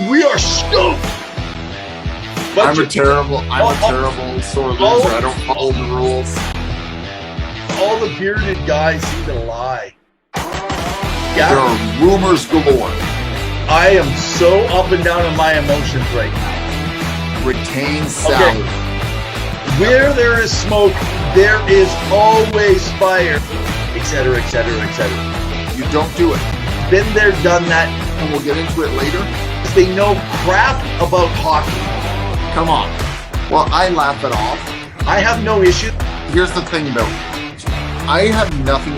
We are stoked. I'm a terrible sore loser. I don't follow the rules. All the bearded guys seem to lie. Yeah. There are rumors galore. I am so up and down in my emotions right now. Retain salary. Okay. Where there is smoke, there is always fire, etc., etc., etc. You don't do it. Been there, done that. And we'll get into it later. They know crap about hockey. Come on. Well, I laugh it off. I have no issue. Here's the thing, though. I have nothing.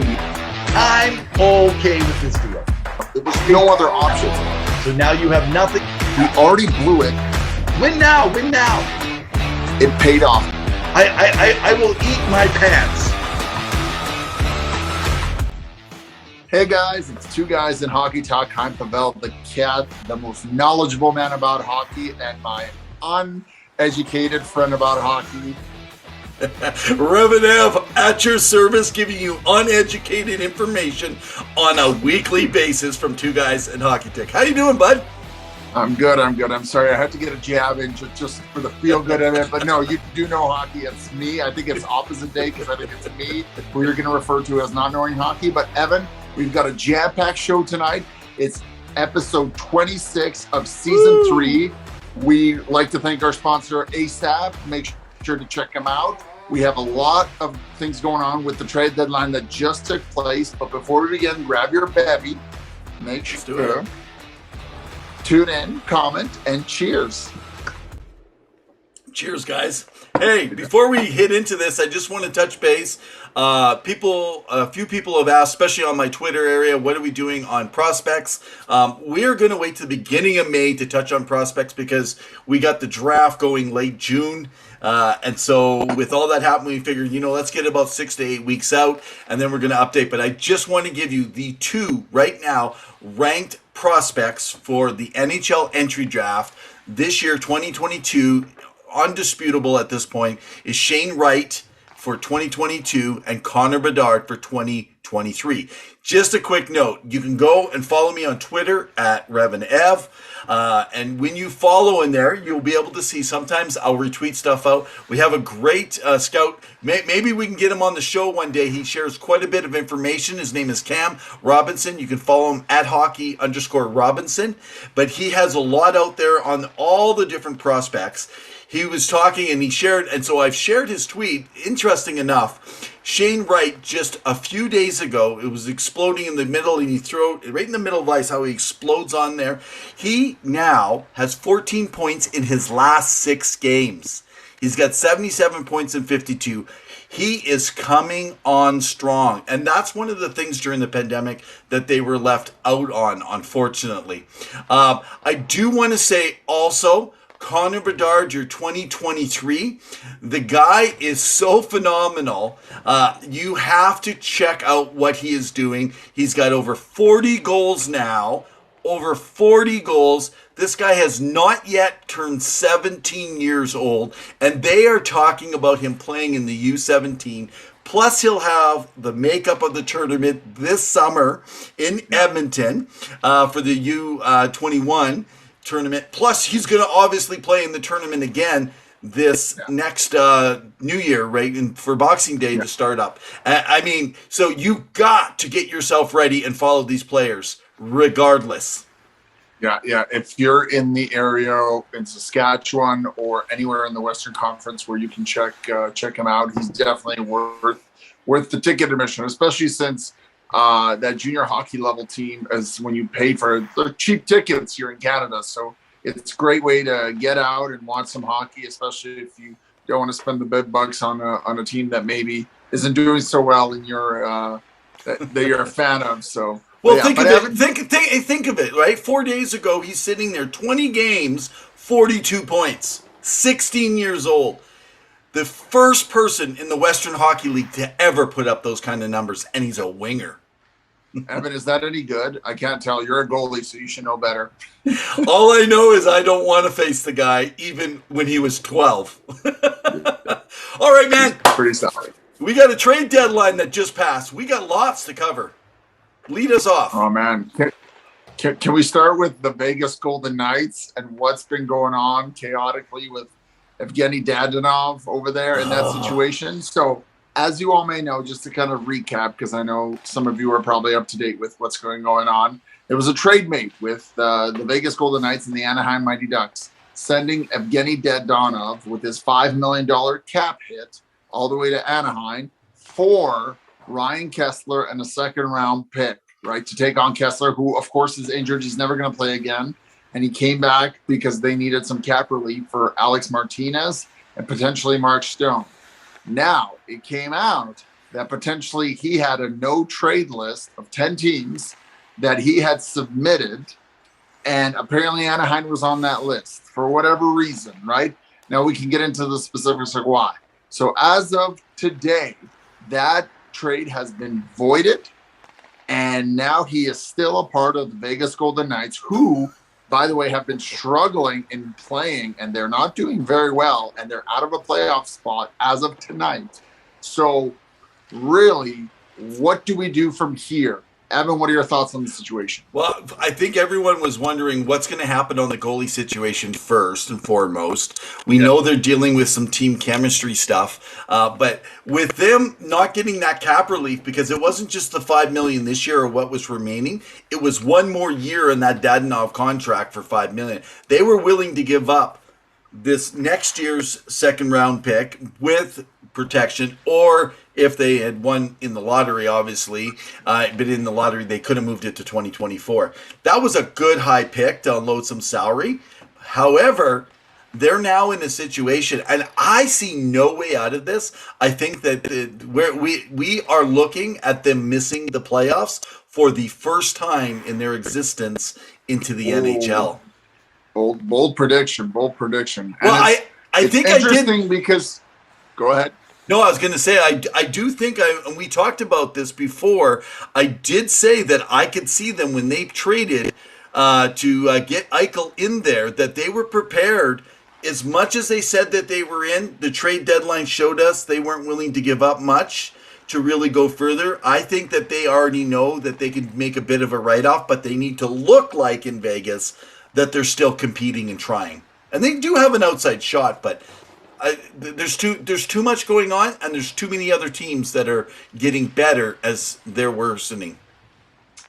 I'm okay with this deal. There was no other option. So now you have nothing. We already blew it. Win now, win now. It paid off. I will eat my pants. Hey guys, it's Two Guys in Hockey Talk. I'm Pavel the Cat, the most knowledgeable man about hockey, and my uneducated friend about hockey. Revan Ev at your service, giving you uneducated information on a weekly basis from Two Guys in Hockey Talk. How you doing, bud? I'm good. I'm sorry I had to get a jab in just for the feel good of it. But no, you do know hockey. It's me. I think it's opposite day because I think it's me who you're going to refer to as not knowing hockey. But Evan, we've got a jam-packed show tonight. It's episode 26 of season 3. We like to thank our sponsor, ASAP. Make sure to check them out. We have a lot of things going on with the trade deadline that just took place. But before we begin, grab your bevy. Make sure. Tune in, comment, and cheers. Cheers, guys. Hey, before we hit into this, I just want to touch base. A few people have asked, especially on my Twitter area, what are we doing on prospects? We are going to wait to the beginning of May to touch on prospects because we got the draft going late June. And so with all that happening, we figured, let's get about 6 to 8 weeks out, and then we're going to update. But I just want to give you the 2 right now ranked prospects for the NHL entry draft this year, 2022, undisputable at this point, is Shane Wright for 2022 and Connor Bedard for 2023. Just a quick note, you can go and follow me on Twitter at RevanEv. And when you follow in there, you'll be able to see sometimes I'll retweet stuff out. We have a great scout. Maybe we can get him on the show one day. He shares quite a bit of information. His name is Cam Robinson. You can follow him at hockey_Robinson. But he has a lot out there on all the different prospects. He was talking and he shared, and so I've shared his tweet. Interesting enough, Shane Wright just a few days ago, it was exploding in the middle, and he threw it right in the middle of ice, how he explodes on there. He now has 14 points in his last 6 games. He's got 77 points in 52. He is coming on strong, and that's one of the things during the pandemic that they were left out on, unfortunately. I do want to say also, Connor Bedard, your 2023. The guy is so phenomenal. You have to check out what he is doing. He's got over 40 goals now. Over 40 goals. This guy has not yet turned 17 years old, and they are talking about him playing in the U17. Plus, he'll have the makeup of the tournament this summer in Edmonton for the U21 tournament. Plus, he's going to obviously play in the tournament again this next New Year, right? And for Boxing Day to start up. So you got to get yourself ready and follow these players regardless. Yeah. If you're in the area in Saskatchewan or anywhere in the Western Conference where you can check him out, he's definitely worth the ticket admission, especially since that junior hockey level team is when you pay for the cheap tickets here in Canada. So it's a great way to get out and watch some hockey, especially if you don't want to spend the big bucks on a team that maybe isn't doing so well and that you're a fan of. So well, think of it. Think of it, right? 4 days ago, he's sitting there, 20 games, 42 points, 16 years old. The first person in the Western Hockey League to ever put up those kind of numbers, and he's a winger. Evan, is that any good? I can't tell. You're a goalie, so you should know better. All I know is I don't want to face the guy, even when he was 12. All right, man. Pretty solid. We got a trade deadline that just passed. We got lots to cover. Lead us off. Oh, man. Can we start with the Vegas Golden Knights and what's been going on chaotically with Evgeny Dadonov over there in that situation? So, as you all may know, just to kind of recap, because I know some of you are probably up to date with what's going on, there was a trade made with the Vegas Golden Knights and the Anaheim Mighty Ducks, sending Evgeny Dadonov with his $5 million cap hit all the way to Anaheim for Ryan Kessler and a second-round pick, right, to take on Kessler, who, of course, is injured. He's never going to play again. And he came back because they needed some cap relief for Alex Martinez and potentially Mark Stone. Now, it came out that potentially he had a no-trade list of 10 teams that he had submitted, and apparently Anaheim was on that list for whatever reason, right? Now, we can get into the specifics of why. So as of today, that trade has been voided, and now he is still a part of the Vegas Golden Knights, who, by the way, have been struggling in playing, and they're not doing very well, and they're out of a playoff spot as of tonight. So really, what do we do from here? Evan, what are your thoughts on the situation? Well, I think everyone was wondering what's going to happen on the goalie situation first and foremost. We know they're dealing with some team chemistry stuff, but with them not getting that cap relief, because it wasn't just the $5 million this year or what was remaining, it was one more year in that Dadonov contract for $5 million. They were willing to give up this next year's second round pick with protection, or if they had won in the lottery, obviously, but in the lottery they could have moved it to 2024. That was a good high pick to unload some salary. However, they're now in a situation, and I see no way out of this. I think that we are looking at them missing the playoffs for the first time in their existence into the NHL. Bold prediction. Well, I think I did. Interesting because, go ahead. No, I was going to say, I do think, and we talked about this before, I did say that I could see them when they traded to get Eichel in there, that they were prepared. As much as they said that they were in, the trade deadline showed us they weren't willing to give up much to really go further. I think that they already know that they can make a bit of a write-off, but they need to look like in Vegas that they're still competing and trying. And they do have an outside shot, but there's too much going on, and there's too many other teams that are getting better as they're worsening.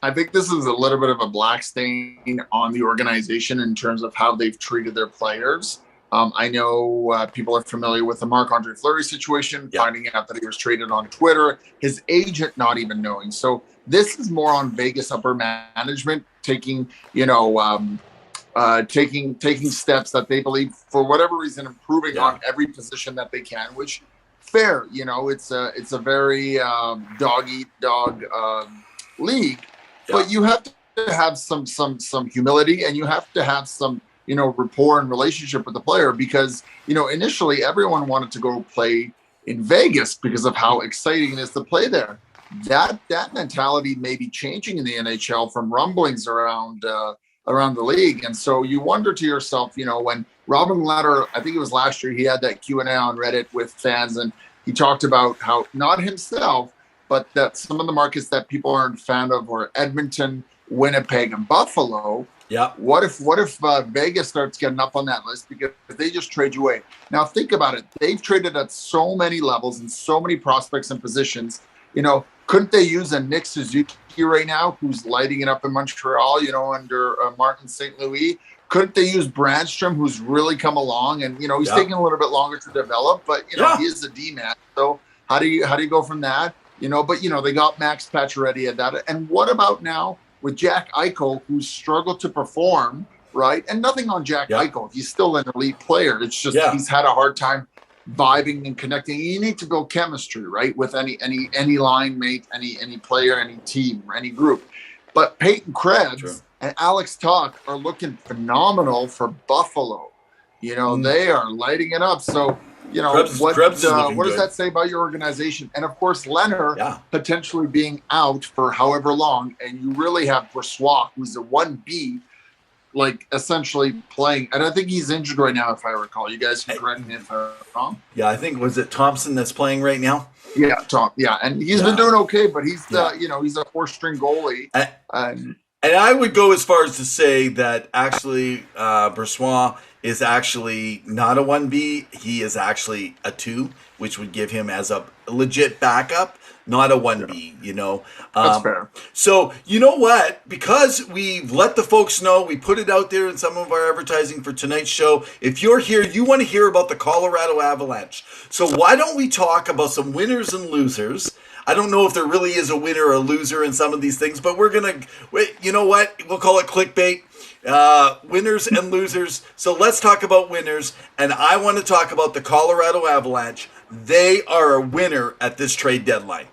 I think this is a little bit of a black stain on the organization in terms of how they've treated their players. I know people are familiar with the Marc-Andre Fleury situation, finding out that he was traded on Twitter, his agent not even knowing. So this is more on Vegas upper management taking steps that they believe, for whatever reason, improving on every position that they can, which fair, it's a very dog eat dog league, but you have to have some humility, and you have to have some rapport and relationship with the player, because initially everyone wanted to go play in Vegas because of how exciting it is to play there. That mentality may be changing in the NHL from rumblings around the league. And so you wonder to yourself, when Robin Lehner, I think it was last year, he had that Q&A on Reddit with fans, and he talked about how, not himself, but that some of the markets that people aren't a fan of were Edmonton, Winnipeg, and Buffalo. Yeah. What if Vegas starts getting up on that list because they just trade you away? Now think about it. They've traded at so many levels and so many prospects and positions. Couldn't they use a Nick Suzuki right now, who's lighting it up in Montreal, under Martin St. Louis? Couldn't they use Brandstrom, who's really come along, and he's taking a little bit longer to develop, but he is a D-man. So how do you go from that? But they got Max Pacioretty at that. And what about now with Jack Eichel, who's struggled to perform, right? And nothing on Jack Eichel. He's still an elite player. It's just he's had a hard time vibing and connecting. You need to build chemistry, right, with any line mate, any player, any team, or any group. But Peyton Krebs and Alex Tuch are looking phenomenal for Buffalo. They are lighting it up. So what does that say about your organization? And of course, Lehner potentially being out for however long, and you really have Brossoit, who's a 1B, essentially playing, and I think he's injured right now, if I recall. You guys can correct me if I'm wrong. Yeah, I think, was it Thompson that's playing right now? Yeah, Tom. Yeah, and he's been doing okay, but he's he's a 4-string goalie. And I would go as far as to say that actually Brossoit is actually not a 1B. He is actually a 2, which would give him as a legit backup, not a 1B, you know. That's fair. So, you know what? Because we've let the folks know, we put it out there in some of our advertising for tonight's show. If you're here, you want to hear about the Colorado Avalanche. So why don't we talk about some winners and losers? I don't know if there really is a winner or a loser in some of these things, but we're going to, you know what? We'll call it clickbait. Winners and losers. So let's talk about winners. And I want to talk about the Colorado Avalanche. They are a winner at this trade deadline.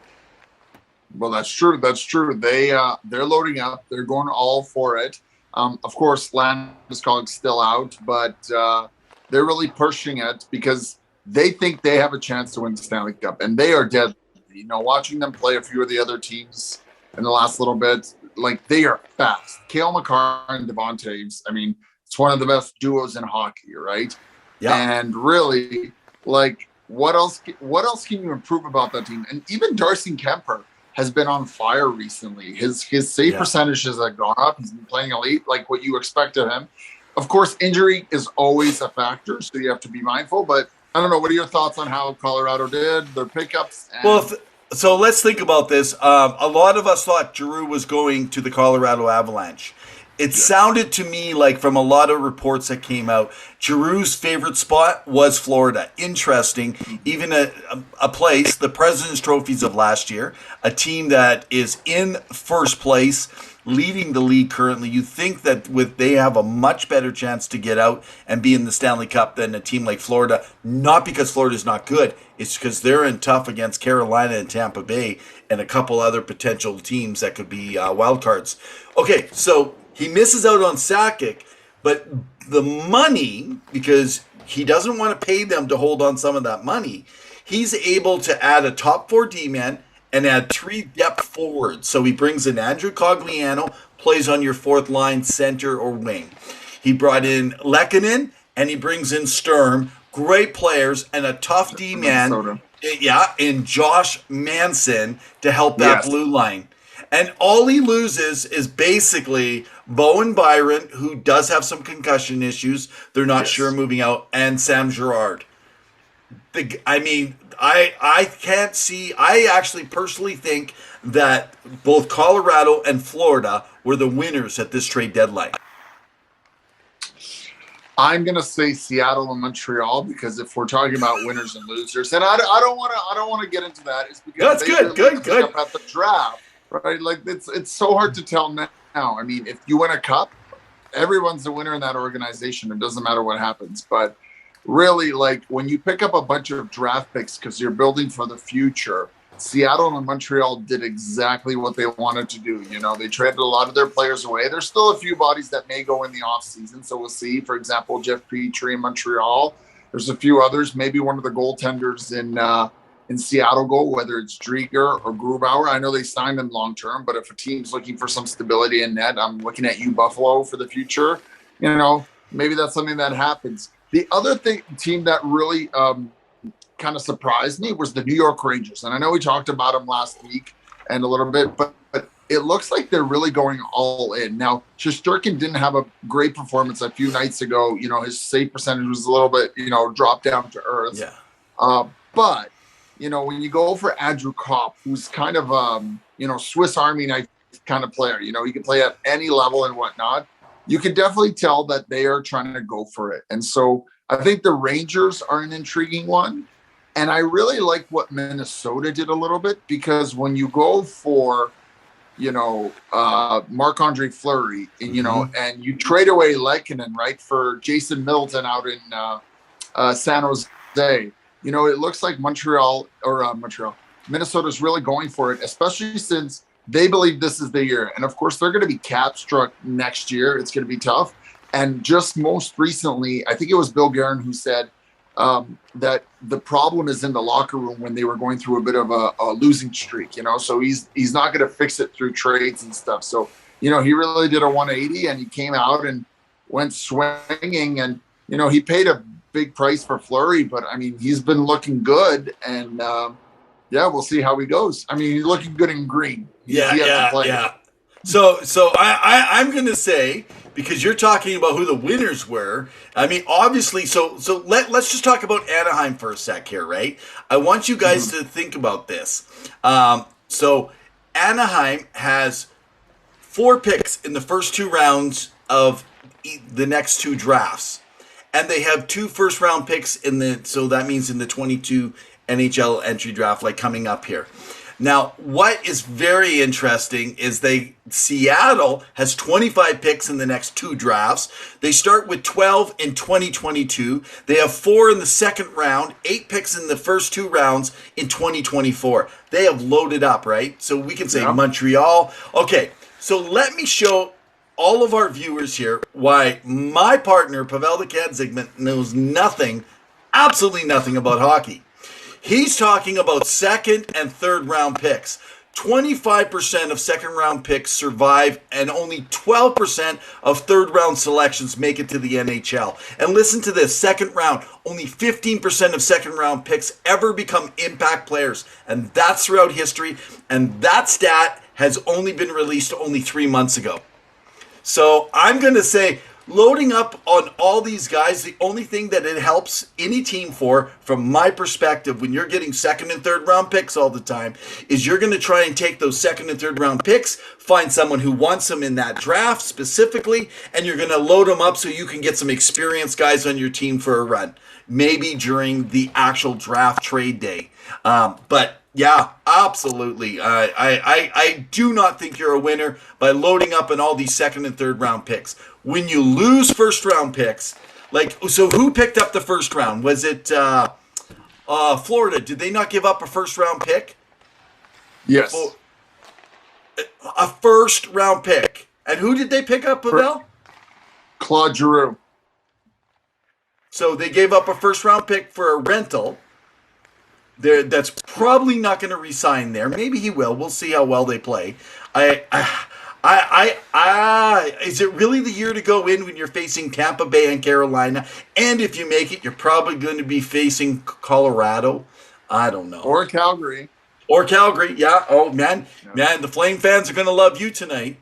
Well, that's true. That's true. They're loading up. They're going all for it. Of course, Landeskog's still out, but they're really pushing it because they think they have a chance to win the Stanley Cup, and they are dead. You know, watching them play a few of the other teams in the last little bit, like they are fast. Cale Makar and Devon Toews, I mean, it's one of the best duos in hockey, right? Yeah. And really, like, what else can you improve about that team? And even Darcy Kemper has been on fire recently. His save percentages have gone up. He's been playing elite, like what you expect of him. Of course, injury is always a factor, so you have to be mindful. But I don't know. What are your thoughts on how Colorado did their pickups? So let's think about this. A lot of us thought Giroux was going to the Colorado Avalanche. It sounded to me like from a lot of reports that came out, Giroux's favorite spot was Florida. Interesting. Even a place, the President's Trophies of last year, a team that is in first place, leading the league currently. You think that they have a much better chance to get out and be in the Stanley Cup than a team like Florida. Not because Florida's not good. It's because they're in tough against Carolina and Tampa Bay and a couple other potential teams that could be wild cards. Okay, so he misses out on Sakic, but the money, because he doesn't want to pay them to hold on some of that money, he's able to add a top 4 D-man and add 3 depth forwards. So he brings in Andrew Cogliano, plays on your 4th line, center or wing. He brought in Lehkonen, and he brings in Sturm. Great players and a tough D-man, in Josh Manson to help that blue line. And all he loses is basically Bowen Byron, who does have some concussion issues. They're not sure moving out, and Sam Girard. I can't see. I actually personally think that both Colorado and Florida were the winners at this trade deadline. I'm gonna say Seattle and Montreal because if we're talking about winners and losers, and I don't want to get into that. It's because that's good. Up at the draft, right? Like it's so hard to tell now. I mean, if you win a cup, everyone's a winner in that organization. It doesn't matter what happens, but really, like when you pick up a bunch of draft picks because you're building for the future, Seattle and Montreal did exactly what they wanted to do. You know, they traded a lot of their players away. There's still a few bodies that may go in the offseason, so we'll see. For example, Jeff Petrie in Montreal. There's a few others. Maybe one of the goaltenders in Seattle go, whether it's Drieger or Grubauer. I know they signed them long term, but if a team's looking for some stability in net, I'm looking at you, Buffalo, for the future. You know, maybe that's something that happens. The other team that really kind of surprised me was the New York Rangers. And I know we talked about them last week and a little bit, but it looks like they're really going all in. Now, Shesterkin didn't have a great performance a few nights ago. You know, his save percentage was a little bit, dropped down to earth. Yeah. But, when you go for Andrew Kopp, who's kind of, Swiss Army knife kind of player, he can play at any level and whatnot. You can definitely tell that they are trying to go for it. And so I think the Rangers are an intriguing one. And I really like what Minnesota did a little bit because when you go for, Marc-Andre Fleury, and, and you trade away Lehkonen, right, for Jason Middleton out in San Jose, it looks like Minnesota's really going for it, especially since they believe this is the year. And of course, they're going to be cap struck next year. It's going to be tough. And just most recently, I think it was Bill Guerin who said that the problem is in the locker room when they were going through a bit of a losing streak, so he's not going to fix it through trades and stuff. So, he really did a 180 and he came out and went swinging and, he paid a big price for Fleury, but I mean, he's been looking good and, we'll see how he goes. I mean, he's looking good in green. Yeah. I'm going to say, because you're talking about who the winners were. I mean, obviously, let's just talk about Anaheim for a sec here, right? I want you guys to think about this. So Anaheim has 4 picks in the first 2 rounds of the next 2 drafts, and they have 2 first-round picks so that means in the 22 NHL entry draft, like coming up here. Now, what is very interesting is Seattle has 25 picks in the next 2 drafts. They start with 12 in 2022. They have 4 in the second round, 8 picks in the first 2 rounds in 2024. They have loaded up, right? So we can say Montreal. Okay, so let me show all of our viewers here why my partner, Pavel the Kadzigman, knows nothing, absolutely nothing about hockey. He's talking about second and third round picks. 25% of second round picks survive, and only 12% of third round selections make it to the NHL. And listen to this, second round, only 15% of second round picks ever become impact players. And that's throughout history. And that stat has only been released only 3 months ago. So I'm going to say, loading up on all these guys, the only thing that it helps any team from my perspective, when you're getting second and third round picks all the time, is you're going to try and take those second and third round picks, find someone who wants them in that draft specifically, and you're going to load them up so you can get some experienced guys on your team for a run, maybe during the actual draft trade day. But yeah, absolutely. I do not think you're a winner by loading up on all these second and third round picks. When you lose first round picks, so who picked up the first round? Was it Florida? Did they not give up a first round pick? Yes. A first round pick. And who did they pick up, Pavel? Claude Giroux. So they gave up a first round pick for a rental. That's probably not going to re-sign there. Maybe he will. We'll see how well they play. Is it really the year to go in when you're facing Tampa Bay and Carolina? And if you make it, you're probably going to be facing Colorado. I don't know. Or Calgary. Yeah. Oh, man, the Flame fans are going to love you tonight.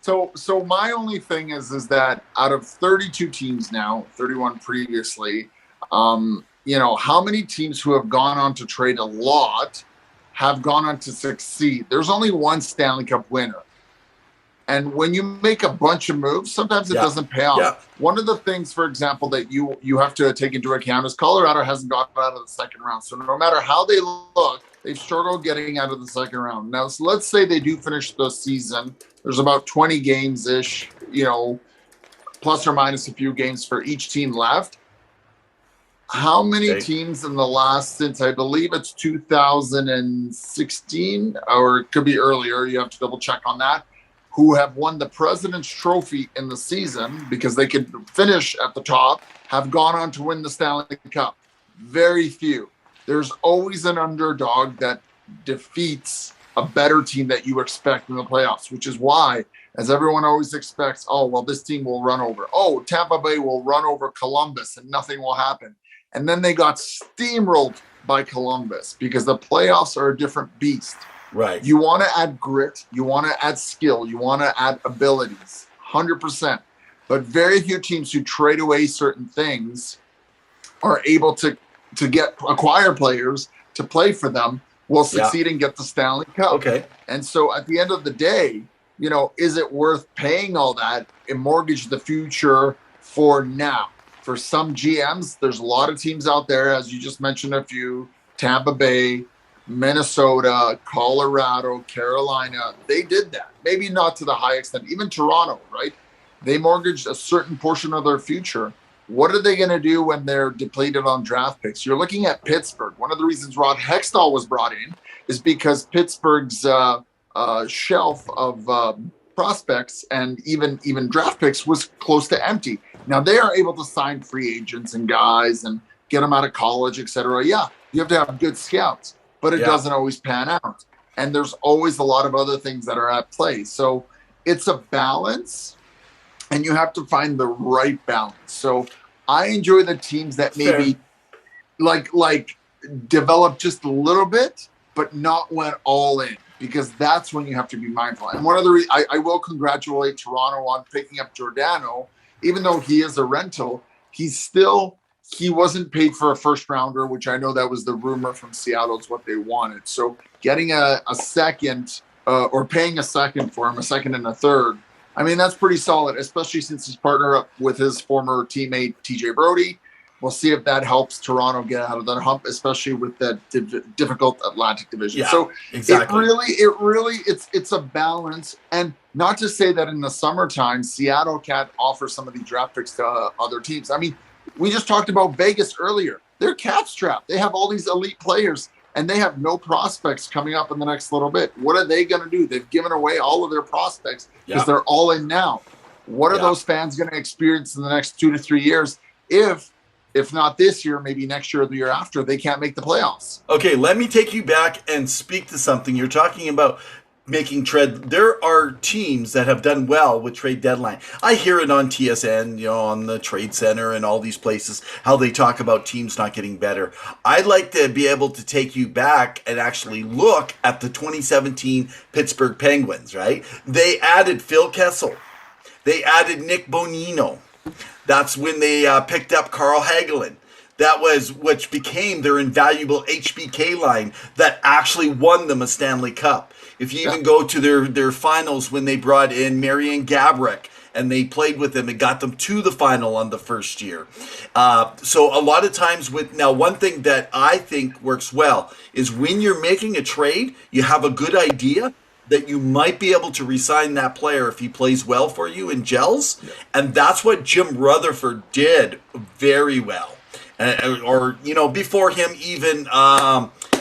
So my only thing is that out of 32 teams now, 31 previously, how many teams who have gone on to trade a lot have gone on to succeed? There's only one Stanley Cup winner. And when you make a bunch of moves, sometimes it doesn't pay off. Yeah. One of the things, for example, that you have to take into account is Colorado hasn't gotten out of the second round. So no matter how they look, they've struggled getting out of the second round. Now, so let's say they do finish the season. There's about 20 games-ish, plus or minus a few games for each team left. How many teams in the last, since I believe it's 2016, or it could be earlier, you have to double check on that, who have won the President's Trophy in the season because they could finish at the top, have gone on to win the Stanley Cup? Very few. There's always an underdog that defeats a better team that you expect in the playoffs, which is why, as everyone always expects, this team will run over. Tampa Bay will run over Columbus and nothing will happen. And then they got steamrolled by Columbus because the playoffs are a different beast. Right. You want to add grit. You want to add skill. You want to add abilities, 100%. But very few teams who trade away certain things are able to acquire players to play for them, will succeed and get the Stanley Cup. Okay. And so at the end of the day, is it worth paying all that and mortgage the future for now? For some GMs, there's a lot of teams out there, as you just mentioned a few, Tampa Bay, Minnesota, Colorado, Carolina. They did that. Maybe not to the high extent. Even Toronto, right? They mortgaged a certain portion of their future. What are they going to do when they're depleted on draft picks? You're looking at Pittsburgh. One of the reasons Ron Hextall was brought in is because Pittsburgh's shelf of prospects and even draft picks was close to empty. Now they are able to sign free agents and guys and get them out of college, etc. Yeah, you have to have good scouts, but it doesn't always pan out. And there's always a lot of other things that are at play. So it's a balance, and you have to find the right balance. So I enjoy the teams that maybe like develop just a little bit, but not went all in. because that's when you have to be mindful. And one of I will congratulate Toronto on picking up Giordano, even though he is a rental. He wasn't paid for a first rounder, which I know that was the rumor from Seattle. It's what they wanted. So getting a second or paying a second for him, a second and a third, I mean, that's pretty solid, especially since he's partnered up with his former teammate, TJ Brody. We'll see if that helps Toronto get out of that hump, especially with that difficult Atlantic division. Yeah, so exactly. It's a balance. And not to say that in the summertime, Seattle can't offer some of the draft picks to other teams. I mean, we just talked about Vegas earlier. They're cap strapped. They have all these elite players, and they have no prospects coming up in the next little bit. What are they going to do? They've given away all of their prospects because they're all in now. What are those fans going to experience in the next 2 to 3 years if not this year, maybe next year or the year after, they can't make the playoffs? Okay, let me take you back and speak to something. You're talking about making trade. There are teams that have done well with trade deadline. I hear it on TSN, on the Trade Center and all these places, how they talk about teams not getting better. I'd like to be able to take you back and actually look at the 2017 Pittsburgh Penguins, right? They added Phil Kessel. They added Nick Bonino. That's when they picked up Carl Hagelin. That was which became their invaluable HBK line that actually won them a Stanley Cup. If you even go to their finals when they brought in Marian Gaborik and they played with them and got them to the final on the first year. So a lot of times one thing that I think works well is when you're making a trade, you have a good idea that you might be able to re-sign that player if he plays well for you and gels. Yeah. And that's what Jim Rutherford did very well. Before him, even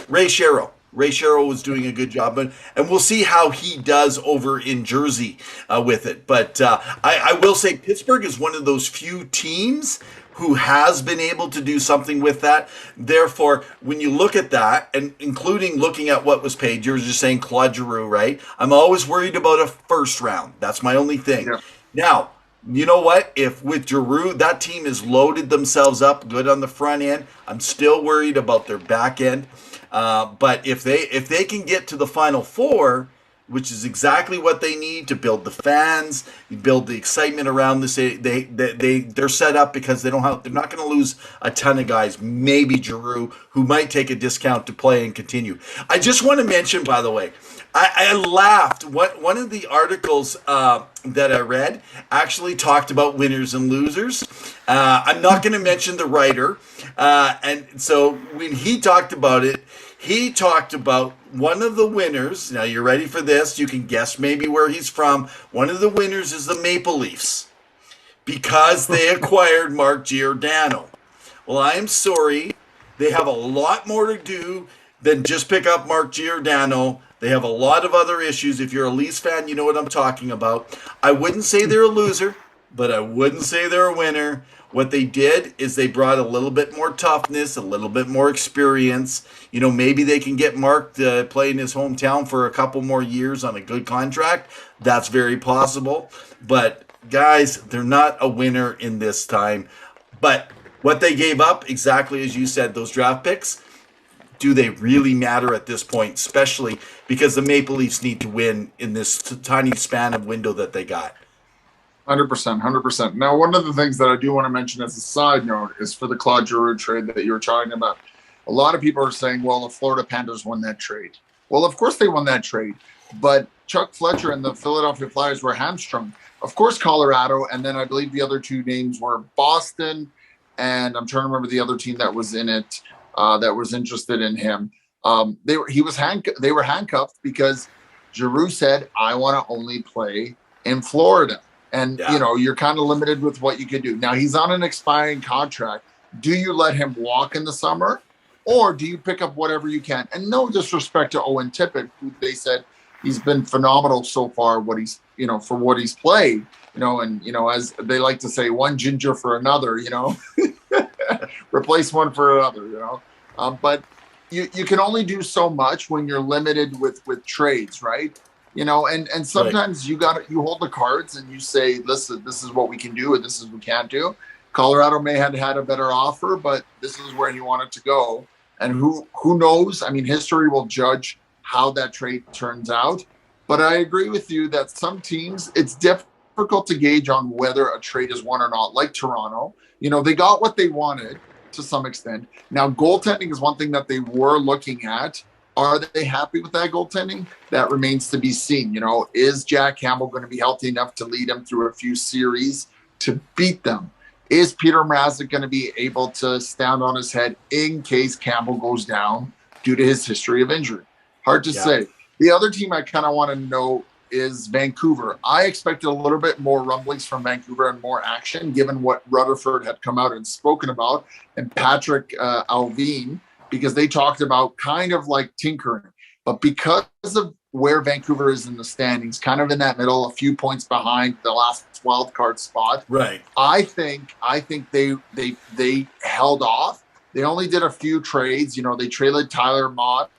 Ray Shero. Ray Shero was doing a good job. And we'll see how he does over in Jersey with it. But I will say Pittsburgh is one of those few teams who has been able to do something with that. Therefore, when you look at that, and including looking at what was paid, you're just saying Claude Giroux, right? I'm always worried about a first round. That's my only thing. Yeah. Now, you know what? If with Giroux, that team has loaded themselves up good on the front end, I'm still worried about their back end. But if they can get to the Final Four, which is exactly what they need to build the fans, build the excitement around this. They're set up because they're not going to lose a ton of guys. Maybe Giroux, who might take a discount to play and continue. I just want to mention, by the way, I laughed. One of the articles that I read actually talked about winners and losers. I'm not going to mention the writer, and so when he talked about it, he talked about one of the winners. Now, you're ready for this. You can guess maybe where he's from. One of the winners is the Maple Leafs because they acquired Mark Giordano. Well, I am sorry. They have a lot more to do than just pick up Mark Giordano. They have a lot of other issues. If you're a Leafs fan, you know what I'm talking about. I wouldn't say they're a loser, but I wouldn't say they're a winner. What they did is they brought a little bit more toughness, a little bit more experience. Maybe they can get Mark to play in his hometown for a couple more years on a good contract. That's very possible. But, guys, they're not a winner in this time. But what they gave up, exactly as you said, those draft picks, do they really matter at this point, especially because the Maple Leafs need to win in this tiny span of window that they got? 100%. Now, one of the things that I do want to mention as a side note is for the Claude Giroux trade that you were talking about. A lot of people are saying, well, the Florida Panthers won that trade. Well, of course they won that trade, but Chuck Fletcher and the Philadelphia Flyers were hamstrung. Of course, Colorado, and then I believe the other two names were Boston, and I'm trying to remember the other team that was in it that was interested in him. They were handcuffed because Giroux said, I want to only play in Florida. And, you're kind of limited with what you can do. Now, he's on an expiring contract. Do you let him walk in the summer, or do you pick up whatever you can? And no disrespect to Owen Tippett, who they said he's been phenomenal so far, for what he's played, as they like to say, one ginger for another, replace one for another, but you can only do so much when you're limited with trades, right? And sometimes right. you hold the cards and you say, listen, this is what we can do and this is what we can't do. Colorado may have had a better offer, but this is where he wanted to go. And who knows? I mean, history will judge how that trade turns out. But I agree with you that some teams, it's difficult to gauge on whether a trade is won or not, like Toronto. They got what they wanted to some extent. Now, goaltending is one thing that they were looking at. Are they happy with that goaltending? That remains to be seen. Is Jack Campbell going to be healthy enough to lead them through a few series to beat them? Is Peter Mrazek going to be able to stand on his head in case Campbell goes down due to his history of injury? Hard to say. The other team I kind of want to know is Vancouver. I expected a little bit more rumblings from Vancouver and more action, given what Rutherford had come out and spoken about, and Patrick Alvin, because they talked about kind of like tinkering. But because of where Vancouver is in the standings, kind of in that middle, a few points behind the last 12 card spot. Right. I think they held off. They only did a few trades. They traded Tyler Mott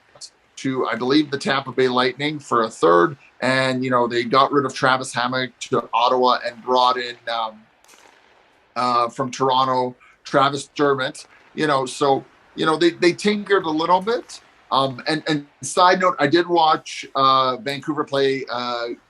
to, I believe, the Tampa Bay Lightning for a third. And, they got rid of Travis Hammock to Ottawa and brought in from Toronto, Travis Dermott, so, they tinkered a little bit. And side note, I did watch Vancouver play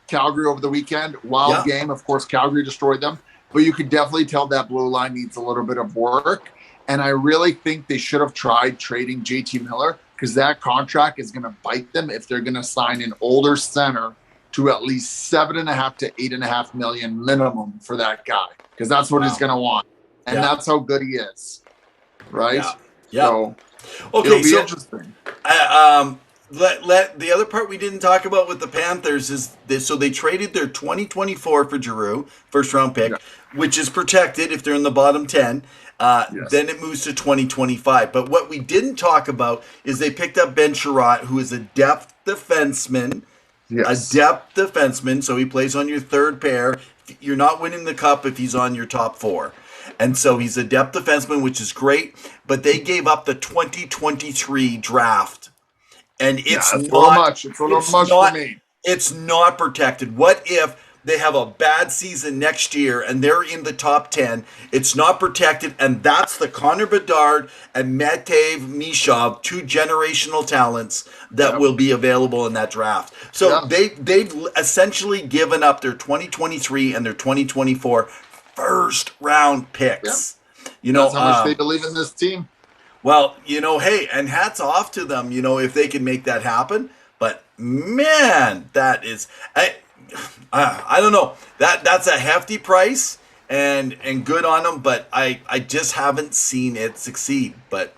Calgary over the weekend. Wild game. Of course, Calgary destroyed them. But you could definitely tell that blue line needs a little bit of work. And I really think they should have tried trading JT Miller, because that contract is going to bite them if they're going to sign an older center to at least $7.5 to $8.5 million minimum for that guy, because that's what he's going to want. And that's how good he is. Right? Yeah. So, okay, it'll be so interesting. The other part we didn't talk about with the Panthers is so they traded their 2024 for Giroux, first round pick, which is protected if they're in the bottom 10. Then it moves to 2025. But what we didn't talk about is they picked up Ben Sherratt, who is a depth defenseman. Yes. A depth defenseman, so he plays on your third pair. You're not winning the cup if he's on your top four. And so he's a depth defenseman, which is great. But they gave up the 2023 draft. And it's a little much. It's a little much for me. It's not protected. What if they have a bad season next year and they're in the top 10? It's not protected, and that's the Connor Bedard and Matev Mishov, two generational talents that will be available in that draft. So they've essentially given up their 2023 and their 2024 first round picks. That's how much they believe in this team. Well, hey, and hats off to them, if they can make that happen. But man, that is, I don't know, that's a hefty price and good on them. But I just haven't seen it succeed. But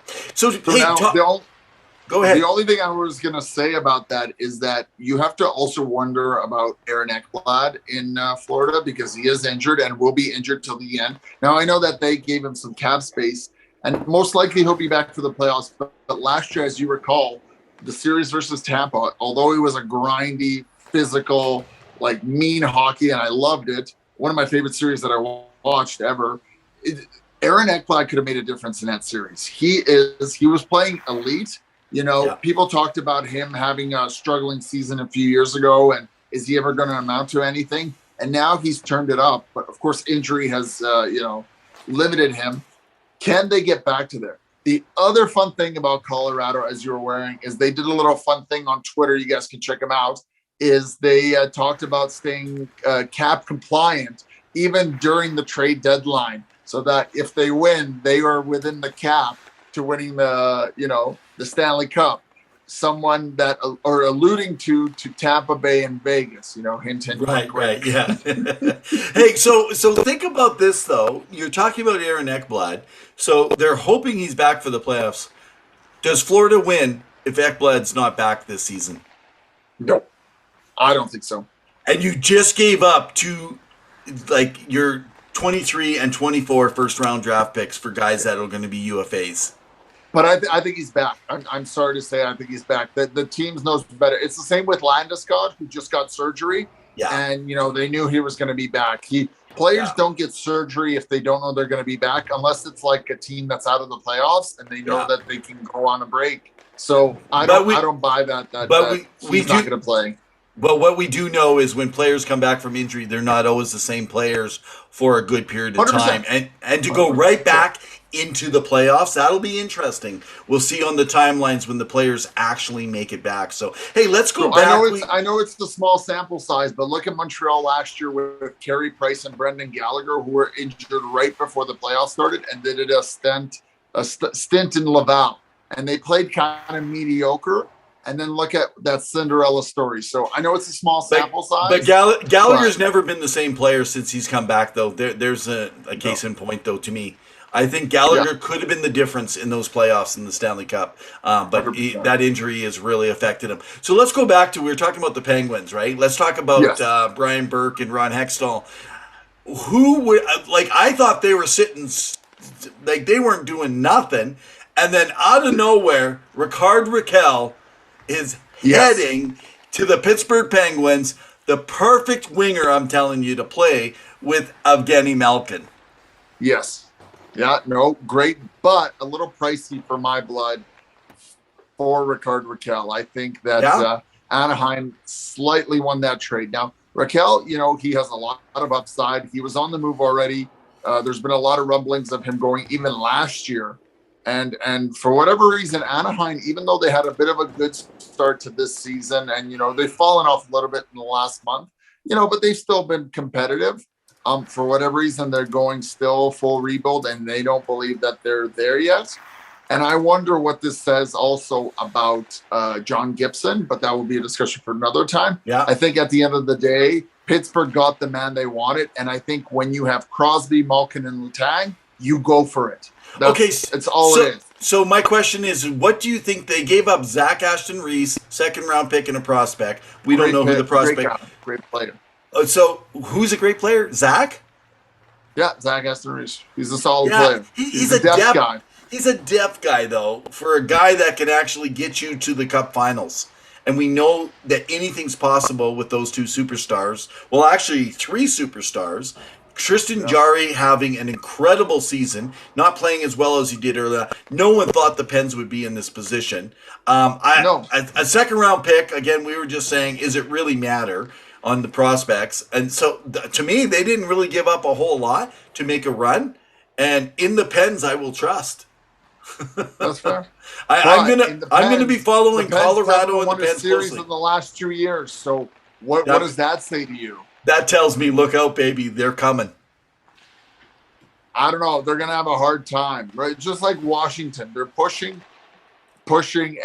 go ahead. The only thing I was going to say about that is that you have to also wonder about Aaron Ekblad in Florida, because he is injured and will be injured till the end. Now, I know that they gave him some cap space, and most likely he'll be back for the playoffs. But last year, as you recall, the series versus Tampa, although it was a grindy, physical, mean hockey, and I loved it, one of my favorite series that I watched ever, Aaron Ekblad could have made a difference in that series. He was playing elite. People talked about him having a struggling season a few years ago, and is he ever going to amount to anything? And now he's turned it up. But, of course, injury has, limited him. Can they get back to there? The other fun thing about Colorado, as you were wearing, is they did a little fun thing on Twitter. You guys can check them out. Is they talked about staying cap compliant even during the trade deadline, so that if they win, they are within the cap to winning the Stanley Cup. Someone that are alluding to Tampa Bay and Vegas, hint. Right, yeah. Hey, so think about this though. You're talking about Aaron Ekblad, so they're hoping he's back for the playoffs. Does Florida win if Ekblad's not back this season? Nope, I don't think so. And you just gave up your 23 and 24 first round draft picks for guys that are going to be UFAs. But I think he's back. I'm sorry to say, I think he's back. The team knows better. It's the same with Landeskog, who just got surgery. Yeah. And, they knew he was going to be back. Players don't get surgery if they don't know they're going to be back, unless it's like a team that's out of the playoffs and they know that they can go on a break. So I don't buy that he's not going to play. But what we do know is when players come back from injury, they're not always the same players for a good period of 100%. time. And to go right back into the playoffs. That'll be interesting. We'll see on the timelines when the players actually make it back. So, hey, let's go back. I know it's the small sample size, but look at Montreal last year with Carey Price and Brendan Gallagher, who were injured right before the playoffs started, and they did a stint in Laval, and they played kind of mediocre. And then look at that Cinderella story. So I know it's a small sample size. But Gallagher's never been the same player since he's come back, though. There's a case in point, though, to me. I think Gallagher could have been the difference in those playoffs in the Stanley Cup. But that injury has really affected him. So let's go back to, we were talking about the Penguins, right? Let's talk about Brian Burke and Ron Hextall. Who would, I thought they were sitting, they weren't doing nothing. And then out of nowhere, Rickard Rakell is heading to the Pittsburgh Penguins, the perfect winger, I'm telling you, to play with Evgeny Malkin. Yes. Yeah, no, great, but a little pricey for my blood for Rickard Rakell. I think that Anaheim slightly won that trade. Now, Rakell, he has a lot of upside. He was on the move already. There's been a lot of rumblings of him going even last year. And for whatever reason, Anaheim, even though they had a bit of a good start to this season, and they've fallen off a little bit in the last month, but they've still been competitive. For whatever reason, they're going still full rebuild, and they don't believe that they're there yet. And I wonder what this says also about John Gibson, but that will be a discussion for another time. Yeah, I think at the end of the day, Pittsburgh got the man they wanted, and I think when you have Crosby, Malkin, and Letang, you go for it. It's all it is. So my question is, what do you think? They gave up Zach Ashton-Reese, second-round pick and a prospect. We don't know who the prospect. Great player. So who's a great player? Zach? Yeah, Zach Ashton-Reese. He's a solid player. He's a depth guy. He's a depth guy, though, for a guy that can actually get you to the Cup Finals. And we know that anything's possible with those two superstars. Well, actually, three superstars. Tristan Jarry having an incredible season, not playing as well as he did earlier. No one thought the Pens would be in this position. A second-round pick, again, we were just saying, does it really matter on the prospects? And so, to me, they didn't really give up a whole lot to make a run. And in the Pens, I will trust. That's fair. I'm gonna be following Colorado and the Pens series closely in the last 2 years. So what does that say to you? That tells me, look out, baby, they're coming. I don't know. They're going to have a hard time, right? Just like Washington. They're pushing.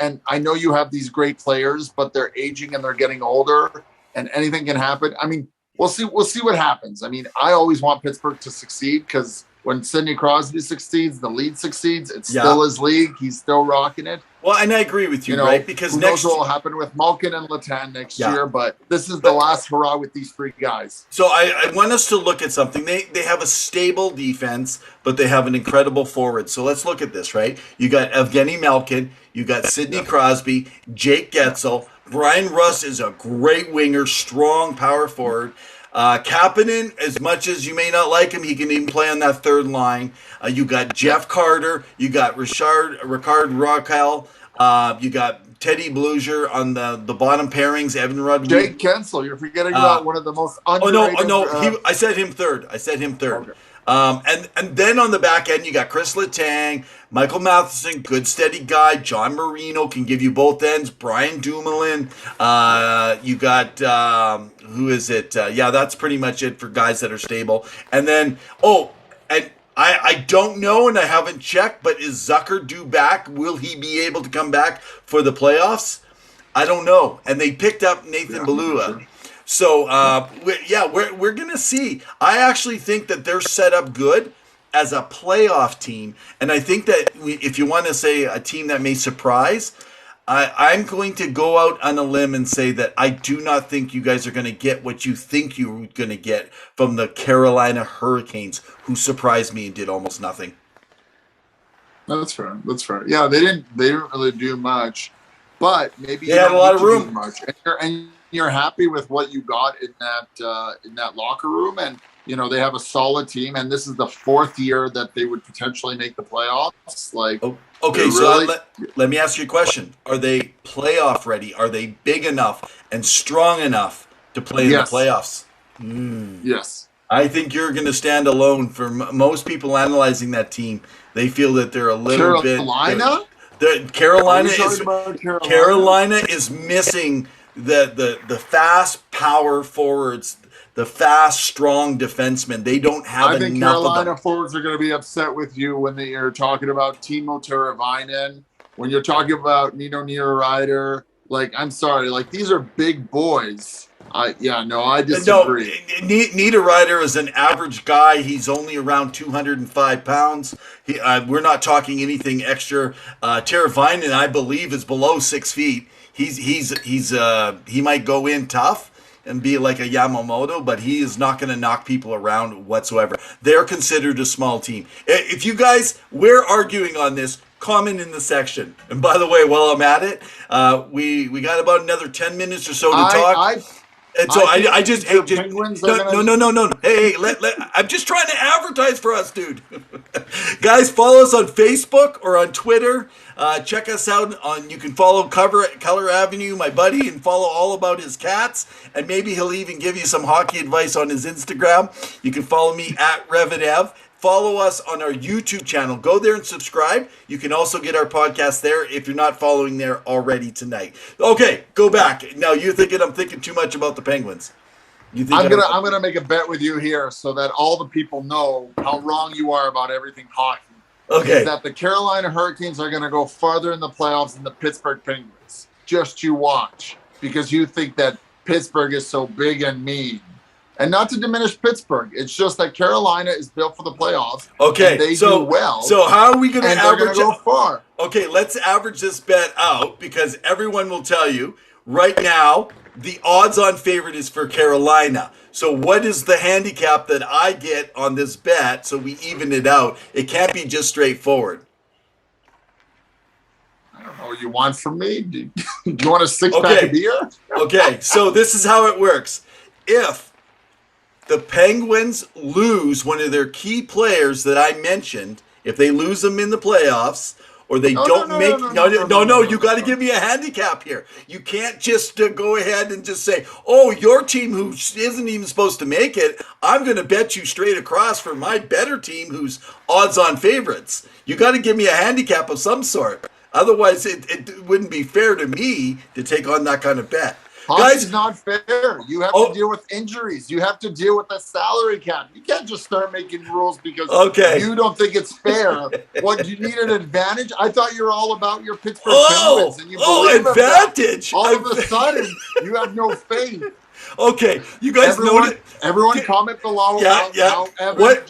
And I know you have these great players, but they're aging and they're getting older and anything can happen. I mean, we'll see what happens. I mean, I always want Pittsburgh to succeed because when Sidney Crosby succeeds, the league succeeds. It's still his league. He's still rocking it. Well, and I agree with you, right? Because who knows what will happen with Malkin and Letang next year, but this is the last hurrah with these three guys. So I want us to look at something. They have a stable defense, but they have an incredible forward. So let's look at this, right? You got Evgeny Malkin, you got Sidney Crosby, Jake Getzel. Brian Russ is a great winger, strong power forward. Kapanen, as much as you may not like him, he can even play on that third line. You got Jeff Carter, you got Rickard Rakell, you got Teddy Bluger on the bottom pairings, Evan Rodriguez. Jake Kensel, you're forgetting about one of the most underrated. I said him third. Okay. And then on the back end, you got Chris Letang, Michael Matheson, good steady guy. John Marino can give you both ends. Brian Dumoulin. You got, who is it? That's pretty much it for guys that are stable. And then, and I don't know, and I haven't checked, but is Zucker due back? Will he be able to come back for the playoffs? I don't know. And they picked up Nathan Balula. Sure. So, we're going to see. I actually think that they're set up good as a playoff team. And I think that if you want to say a team that may surprise, I'm going to go out on a limb and say that I do not think you guys are going to get what you think you're going to get from the Carolina Hurricanes, who surprised me and did almost nothing. That's fair. Yeah, they didn't really do much, but maybe they had a lot of room. Much. And you're happy with what you got in that locker room, and they have a solid team, and this is the fourth year that they would potentially make the playoffs. Okay, so let me ask you a question: are they playoff ready? Are they big enough and strong enough to play in the playoffs? Yes, I think you're going to stand alone. For most people analyzing that team, they feel that they're a little Carolina? bit. Carolina Are we talking is about Carolina is missing the fast power forwards, the fast strong defensemen. They don't have I think enough of Carolina them. forwards are going to be upset with you when you're talking about Timo Teravainen, when you're talking about Nino Niederreiter. Like, I'm sorry, like these are big boys. I disagree. No, Niederreiter is an average guy. He's only around 205 pounds. We're not talking anything extra. Teravainen, I believe, is below 6 feet. He might go in tough and be like a Yamamoto, but he is not going to knock people around whatsoever. They're considered a small team. If you guys, we're arguing on this, comment in the section. And by the way, while I'm at it, we got about another 10 minutes or so to talk. And so I just hey, no. Hey, I'm just trying to advertise for us, dude. Guys, follow us on Facebook or on Twitter. Check us out you can follow Color Avenue, my buddy, and follow all about his cats. And maybe he'll even give you some hockey advice on his Instagram. You can follow me at Revenev. Follow us on our YouTube channel. Go there and subscribe. You can also get our podcast there if you're not following there already tonight. Okay, go back. Now you're thinking I'm thinking too much about the Penguins. I'm gonna make a bet with you here so that all the people know how wrong you are about everything hockey. Okay. Is that the Carolina Hurricanes are gonna go farther in the playoffs than the Pittsburgh Penguins. Just you watch, because you think that Pittsburgh is so big and mean. And not to diminish Pittsburgh, it's just that Carolina is built for the playoffs. Okay, and they do well. So how are we going to average? They're going to go far. Okay, let's average this bet out because everyone will tell you right now the odds-on favorite is for Carolina. So what is the handicap that I get on this bet so we even it out? It can't be just straightforward. I don't know what you want from me. Do you want a six-pack of beer? Okay, so this is how it works. If the Penguins lose one of their key players that I mentioned, if they lose them in the playoffs, or they you got to give me a handicap here. You can't just go ahead and just say, oh, your team who isn't even supposed to make it, I'm going to bet you straight across for my better team who's odds-on favorites. You got to give me a handicap of some sort. Otherwise, it wouldn't be fair to me to take on that kind of bet. Guys, it's not fair. You have to deal with injuries. You have to deal with the salary cap. You can't just start making rules because you don't think it's fair. What, do you need an advantage? I thought you were all about your Pittsburgh Penguins. And you believe advantage. All of a sudden, you have no faith. Okay, you guys know it. Everyone comment below how Evan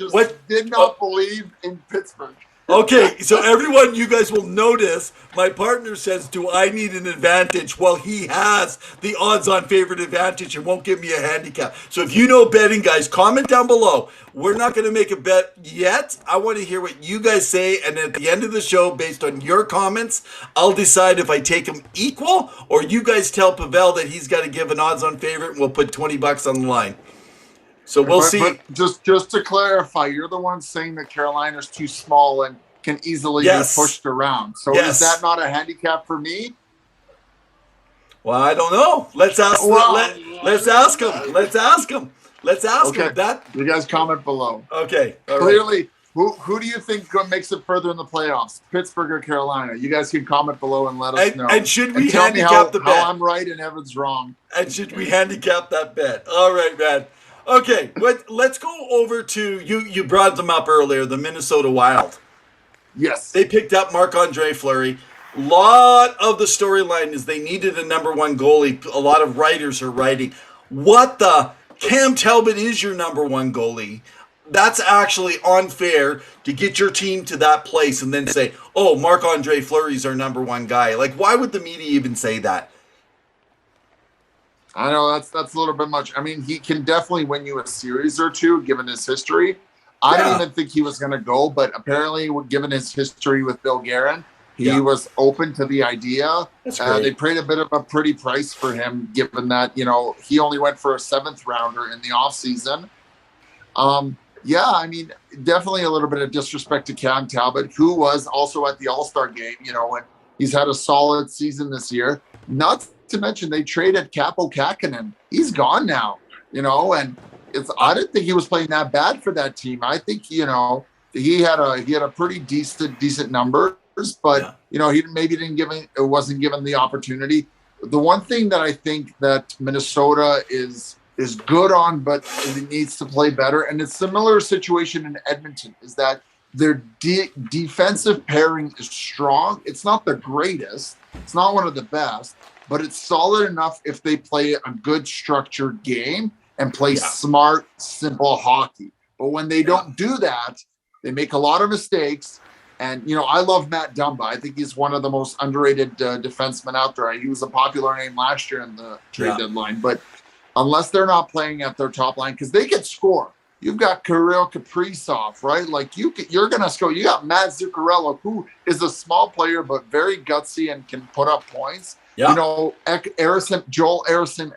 did not believe in Pittsburgh. Okay, so everyone, you guys will notice my partner says, do I need an advantage? Well, he has the odds-on favorite advantage and won't give me a handicap. So if you know betting, guys, comment down below. We're not going to make a bet yet. I want to hear what you guys say, and at the end of the show, based on your comments, I'll decide if I take them equal or you guys tell Pavel that he's got to give an odds-on favorite and we'll put $20 on the line. So we'll see. But just to clarify, you're the one saying that Carolina's too small and can easily be pushed around. So is that not a handicap for me? Well, I don't know. Let's ask. Let's ask him. Let's ask him. Let's ask him that. You guys comment below. Okay. Clearly, who do you think makes it further in the playoffs? Pittsburgh or Carolina? You guys can comment below and let us know. And should we handicap the bet? How I'm right and Evan's wrong. And should we handicap that bet? All right, man. Okay, let's go over to you brought them up earlier, the Minnesota Wild. Yes. They picked up Marc-Andre Fleury. A lot of the storyline is they needed a number one goalie. A lot of writers are writing, Cam Talbot is your number one goalie. That's actually unfair to get your team to that place and then say, oh, Marc-Andre Fleury's our number one guy. Like, why would the media even say that? I know that's a little bit much. I mean, he can definitely win you a series or two, given his history. I didn't even think he was going to go, but apparently, given his history with Bill Guerin, he was open to the idea. They paid a bit of a pretty price for him, given that, he only went for a 7th rounder in the offseason. I mean, definitely a little bit of disrespect to Cam Talbot, who was also at the All-Star game, and he's had a solid season this year. Not to mention they traded Capo Kakkonen. He's gone now, and I didn't think he was playing that bad for that team. I think he had a pretty decent numbers, but he wasn't given the opportunity. The one thing that I think that Minnesota is good on, but it needs to play better, and it's similar situation in Edmonton, is that their defensive pairing is strong. It's not the greatest. It's not one of the best, but it's solid enough if they play a good structured game and play smart, simple hockey. But when they don't do that, they make a lot of mistakes. And, I love Matt Dumba. I think he's one of the most underrated defensemen out there. He was a popular name last year in the trade deadline. But unless they're not playing at their top line, because they can score. You've got Kirill Kaprizov, right? Like you're going to score. You got Matt Zuccarello, who is a small player but very gutsy and can put up points. Yeah. Joel Harrison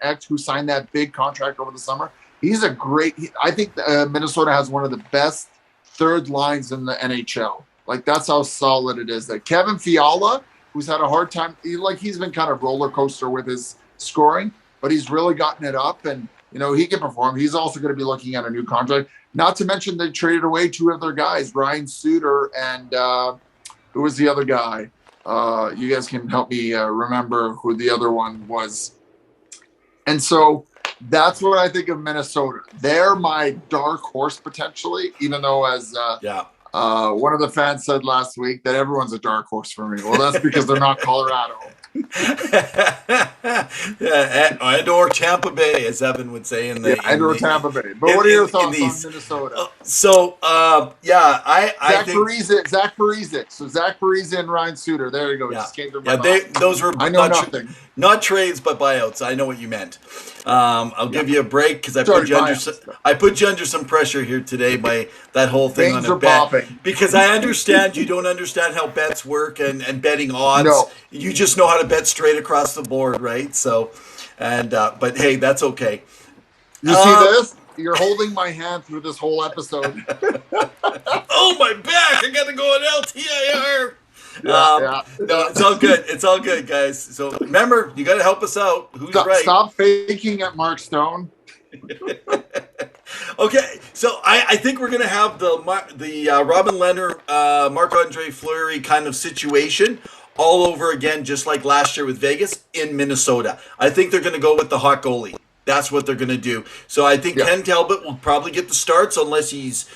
Ek, who signed that big contract over the summer. He's I think Minnesota has one of the best third lines in the NHL. Like that's how solid it is. That Kevin Fiala, who's had a hard time, he's been kind of roller coaster with his scoring, but he's really gotten it up and. He can perform. He's also going to be looking at a new contract. Not to mention they traded away two of their guys, Ryan Suter and who was the other guy? You guys can help me remember who the other one was. And so that's what I think of Minnesota. They're my dark horse potentially, even though as one of the fans said last week that everyone's a dark horse for me. Well, that's because they're not Colorado. And or Tampa Bay, as Evan would say in the Tampa Bay. But what are your thoughts on Minnesota? I think Zach Parise. So Zach Parise and Ryan Suter. There you go. Yeah, just came to my mind. Those were I know nothing. Not trades, but buyouts. I know what you meant. I'll give you a break because I put you under some pressure here today by that whole thing Things on a are bet. popping. Because I understand you don't understand how bets work and betting odds. No. You just know how to bet straight across the board, right? So, but hey, that's okay. You see this? You're holding my hand through this whole episode. Oh, my back! I gotta go on LTIR. No, it's all good. It's all good, guys. So remember, you got to help us out. Who's right? Stop faking at Mark Stone. Okay, so I think we're going to have the Robin Leonard, Marc-Andre Fleury kind of situation all over again, just like last year with Vegas in Minnesota. I think they're going to go with the hot goalie. That's what they're going to do. So I think Ken Talbot will probably get the starts unless he's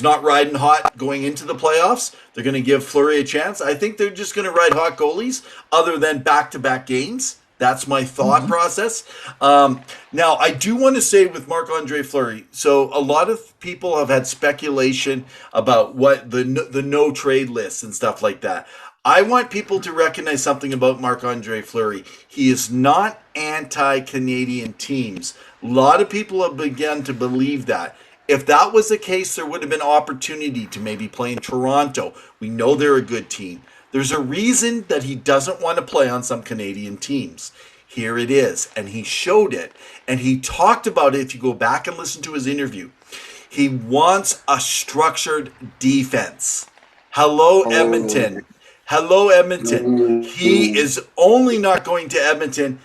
not riding hot going into the playoffs. They're going to give Fleury a chance. I think they're just going to ride hot goalies other than back-to-back games. That's my thought process. Now, I do want to say with Marc-Andre Fleury, so a lot of people have had speculation about what the no trade lists and stuff like that. I want people to recognize something about Marc-Andre Fleury. He is not anti-Canadian teams. A lot of people have begun to believe that. If that was the case, there would have been opportunity to maybe play in Toronto. We know they're a good team. There's a reason that he doesn't want to play on some Canadian teams. Here it is. And he showed it. And he talked about it if you go back and listen to his interview. He wants a structured defense. Hello, Edmonton. Hello, Edmonton. He is only not going to Edmonton,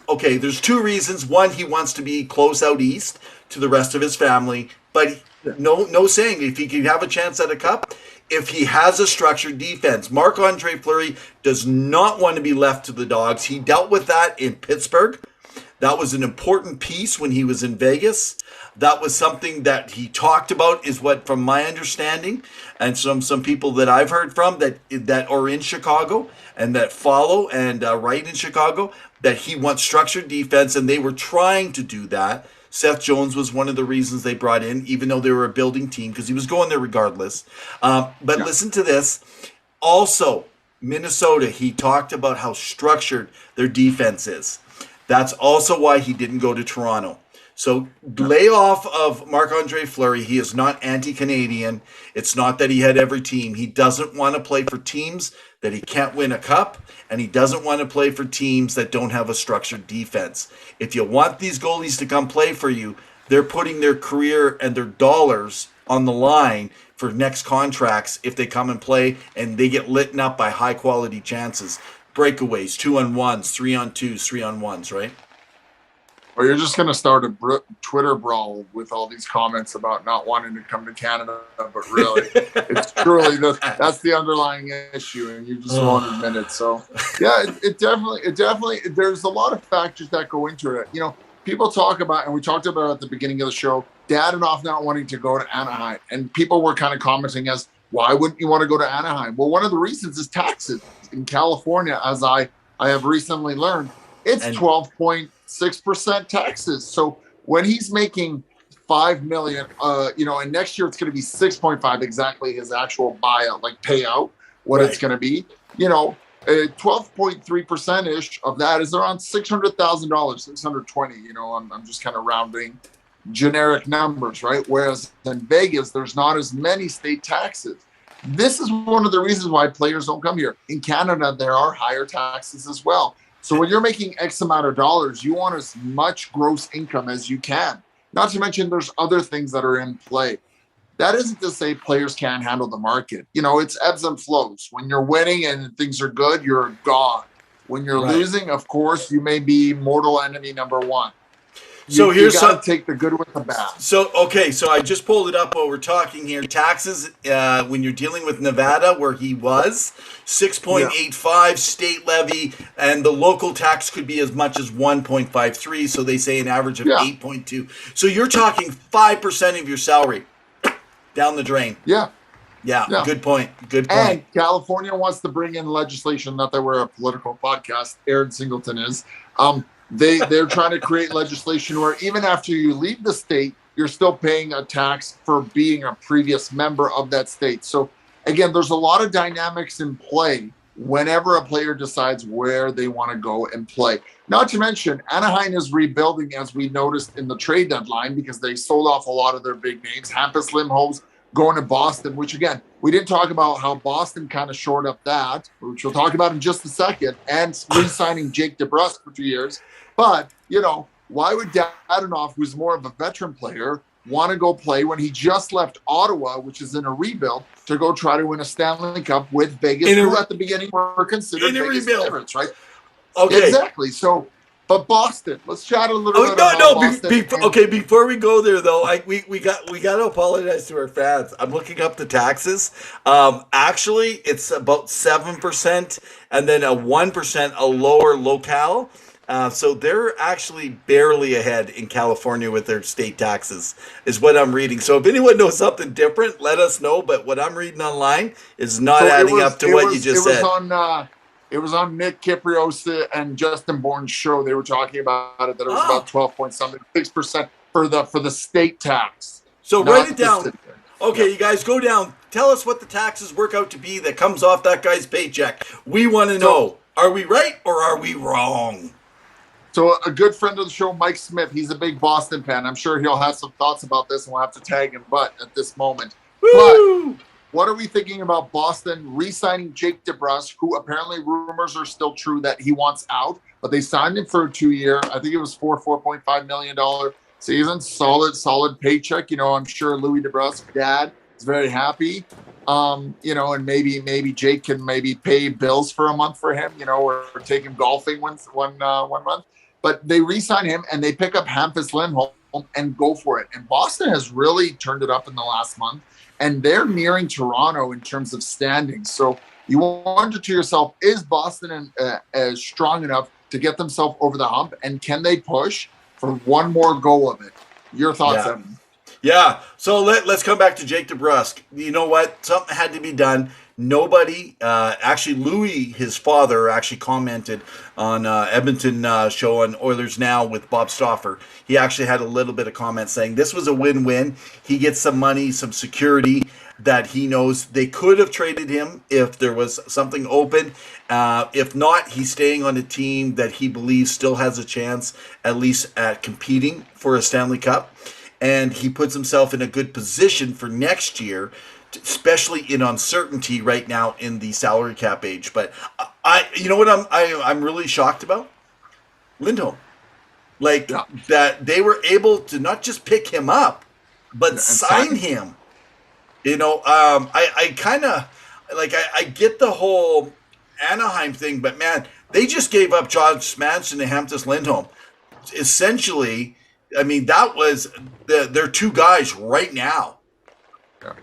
okay, there's two reasons. One, he wants to be close out east to the rest of his family, but no saying if he can have a chance at a cup, if he has a structured defense. Marc-Andre Fleury does not want to be left to the dogs. He dealt with that in Pittsburgh. That was an important piece when he was in Vegas. That was something that he talked about, is what, from my understanding, and some people that I've heard from that are in Chicago and that follow and write in Chicago, that he wants structured defense, and they were trying to do that. Seth Jones was one of the reasons they brought in, even though they were a building team, because he was going there regardless. Listen to this. Also, Minnesota, he talked about how structured their defense is. That's also why he didn't go to Toronto. So lay off of Marc-Andre Fleury. He is not anti-Canadian. It's not that he had every team. He doesn't want to play for teams that he can't win a cup, and he doesn't want to play for teams that don't have a structured defense. If you want these goalies to come play for you, they're putting their career and their dollars on the line for next contracts if they come and play and they get lit up by high-quality chances. Breakaways, 2-on-1s, 3-on-2s, 3-on-1s, right? Or you're just going to start a Twitter brawl with all these comments about not wanting to come to Canada, but really, it's truly that's the underlying issue, and you just won't admit it. So, yeah, it definitely. There's a lot of factors that go into it. People talk about, and we talked about at the beginning of the show, Dadonov not wanting to go to Anaheim, and people were kind of commenting as, why wouldn't you want to go to Anaheim? Well, one of the reasons is taxes in California, as I have recently learned. It's 12.6% taxes. So when he's making $5 million, and next year it's going to be 6.5, exactly his actual buyout, like payout, what it's going to be. 12.3% ish of that is around $600,000, 620. I'm just kind of rounding generic numbers, right? Whereas in Vegas, there's not as many state taxes. This is one of the reasons why players don't come here. In Canada, there are higher taxes as well. So when you're making X amount of dollars, you want as much gross income as you can. Not to mention there's other things that are in play. That isn't to say players can't handle the market. It's ebbs and flows. When you're winning and things are good, you're gone. When you're losing, of course, you may be mortal enemy number one. You got to take the good with the bad. So I just pulled it up while we're talking here. Taxes, when you're dealing with Nevada, where he was, 6.85 state levy, and the local tax could be as much as 1.53. So they say an average of 8.2. So you're talking 5% of your salary down the drain. Yeah. Good point. And California wants to bring in legislation. Not that we're a political podcast. Aaron Singleton is. They're trying to create legislation where even after you leave the state, you're still paying a tax for being a previous member of that state. So again, there's a lot of dynamics in play whenever a player decides where they want to go and play. Not to mention, Anaheim is rebuilding, as we noticed in the trade deadline, because they sold off a lot of their big names. Hampus Lindholm's going to Boston, which again, we didn't talk about how Boston kind of shored up that, which we'll talk about in just a second, and re-signing Jake DeBrusk for 2 years. But, why would Dadonov, who's more of a veteran player, want to go play when he just left Ottawa, which is in a rebuild, to go try to win a Stanley Cup with Vegas, who at the beginning were considered Vegas favorites, right? Okay. Exactly. So, but Boston, let's chat a little bit about Boston. Before we go there, though, we got to apologize to our fans. I'm looking up the taxes. Actually, it's about 7%, and then a 1% a lower locale. So they're actually barely ahead in California with their state taxes, is what I'm reading. So if anyone knows something different, let us know. But what I'm reading online is not adding up to what you just said. It was on Nick Kiprios and Justin Bourne's show. They were talking about it, that it was about 6% for the state tax. So write it down. Okay, you guys go down. Tell us what the taxes work out to be that comes off that guy's paycheck. We want to know, are we right or are we wrong? So a good friend of the show, Mike Smith, he's a big Boston fan. I'm sure he'll have some thoughts about this, and we'll have to tag him at this moment. Woo! But what are we thinking about Boston re-signing Jake DeBrusk, who apparently rumors are still true that he wants out, but they signed him for a 2-year. I think it was $4.5 million season. Solid paycheck. I'm sure Louis DeBrusk, dad, is very happy. And maybe Jake can maybe pay bills for a month for him, or take him golfing one month. But they re-sign him and they pick up Hampus Lindholm and go for it. And Boston has really turned it up in the last month. And they're nearing Toronto in terms of standings. So you wonder to yourself, is Boston strong enough to get themselves over the hump? And can they push for one more go of it? Your thoughts, Evan? Yeah. So let's come back to Jake DeBrusk. You know what? Something had to be done. Nobody, actually Louis, his father, actually commented on Edmonton show on Oilers Now with Bob Stauffer. He actually had a little bit of comment saying this was a win-win. He gets some money, some security that he knows they could have traded him if there was something open. If not, he's staying on a team that he believes still has a chance, at least at competing for a Stanley Cup. And he puts himself in a good position for next year, especially in uncertainty right now in the salary cap age. But you know what I'm really shocked about? Lindholm. That they were able to not just pick him up, but sign him. I kind of I get the whole Anaheim thing, but man, they just gave up Josh Manson and Hampus Lindholm. essentially, I mean, that was their two guys right now. Yeah.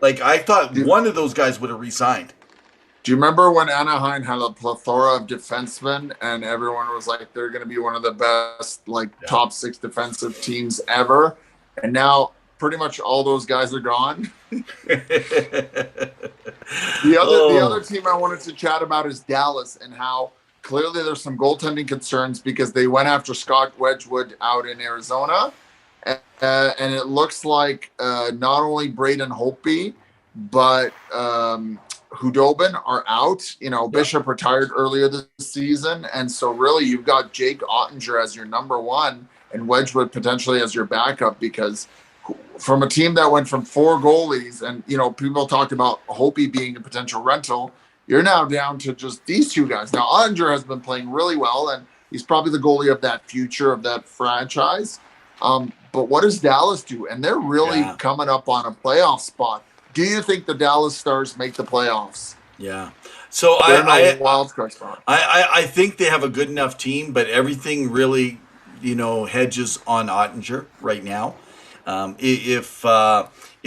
Like, I thought one of those guys would have re-signed. Do you remember when Anaheim had a plethora of defensemen and everyone was like, they're going to be one of the best, like, top 6 defensive teams ever? And now pretty much all those guys are gone. The other team I wanted to chat about is Dallas, and how clearly there's some goaltending concerns because they went after Scott Wedgwood out in Arizona. And it looks like not only Braden Holtby, but Hudobin are out. Bishop retired earlier this season. And so really you've got Jake Ottinger as your number one and Wedgwood potentially as your backup, because from a team that went from 4 goalies and, people talked about Holtby being a potential rental, you're now down to just these 2 guys. Now, Ottinger has been playing really well, and he's probably the goalie of that future of that franchise. But what does Dallas do? And they're really coming up on a playoff spot. Do you think the Dallas Stars make the playoffs? Yeah. So wild card spot. I think they have a good enough team, but everything really, hedges on Ottinger right now.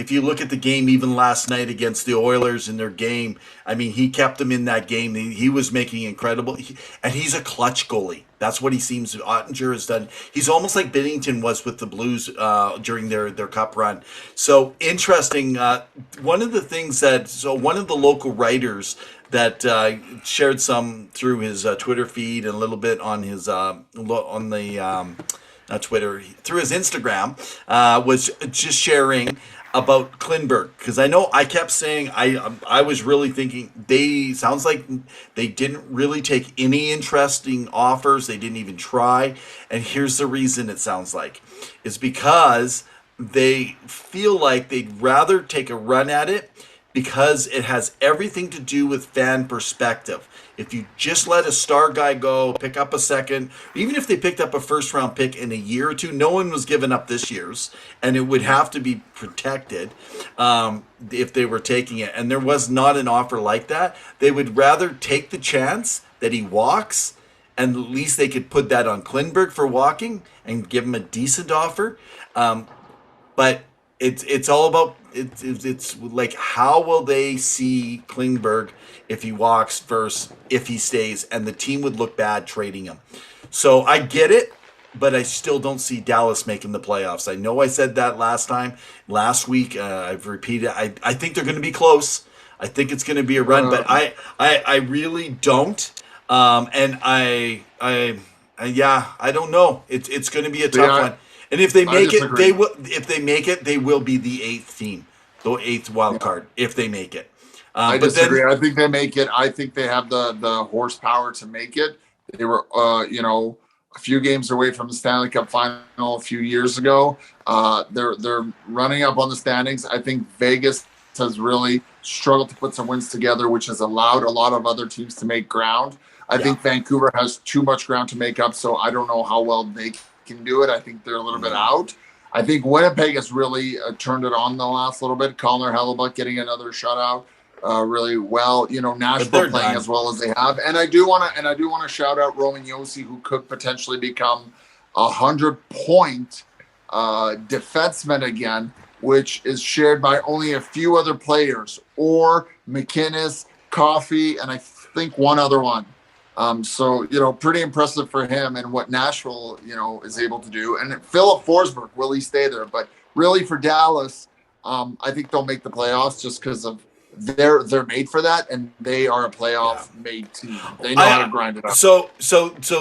If you look at the game, even last night against the Oilers in their game, I mean, he kept them in that game. He was making incredible, and he's a clutch goalie. That's what he seems to. Ottinger has done. He's almost like Binnington was with the Blues during their cup run. So interesting. One of the local writers that shared some through his Twitter feed and a little bit on his Twitter, through his Instagram, was just sharing about Klingberg, because I know I kept saying I was really thinking sounds like they didn't really take any interesting offers. They didn't even try. And here's the reason it sounds like. It's because they feel like they'd rather take a run at it because it has everything to do with fan perspective. If you just let a star guy go, pick up a second, even if they picked up a first-round pick in a year or two, no one was giving up this year's, and it would have to be protected if they were taking it. And there was not an offer like that. They would rather take the chance that he walks, and at least they could put that on Klingberg for walking and give him a decent offer. But it's all about it's like, how will they see Klingberg if he walks versus if he stays, and the team would look bad trading him. So I get it, but I still don't see Dallas making the playoffs. I know I said that last week. I've repeated. I think they're going to be close. I think it's going to be a run, but I really don't. And I don't know. It's going to be a tough one. And if they make it, they will. If they make it, they will be the 8th team, the 8th wild card. If they make it, I disagree. I think they make it. I think they have the horsepower to make it. They were, a few games away from the Stanley Cup final a few years ago. They're running up on the standings. I think Vegas has really struggled to put some wins together, which has allowed a lot of other teams to make ground. I think Vancouver has too much ground to make up, so I don't know how well they can do it. I think they're a little bit out. I think Winnipeg has really turned it on the last little bit. Connor Hellebuck getting another shutout really well. Nashville playing as well as they have. And I do want to shout out Roman Josi, who could potentially become 100-point defenseman again, which is shared by only a few other players, or McInnes, Coffey, and I think one other one. So, pretty impressive for him and what Nashville, is able to do. And Philip Forsberg, will he stay there? But really for Dallas, I think they'll make the playoffs just because of they're made for that, and they are a playoff made team. They know how to grind it up. So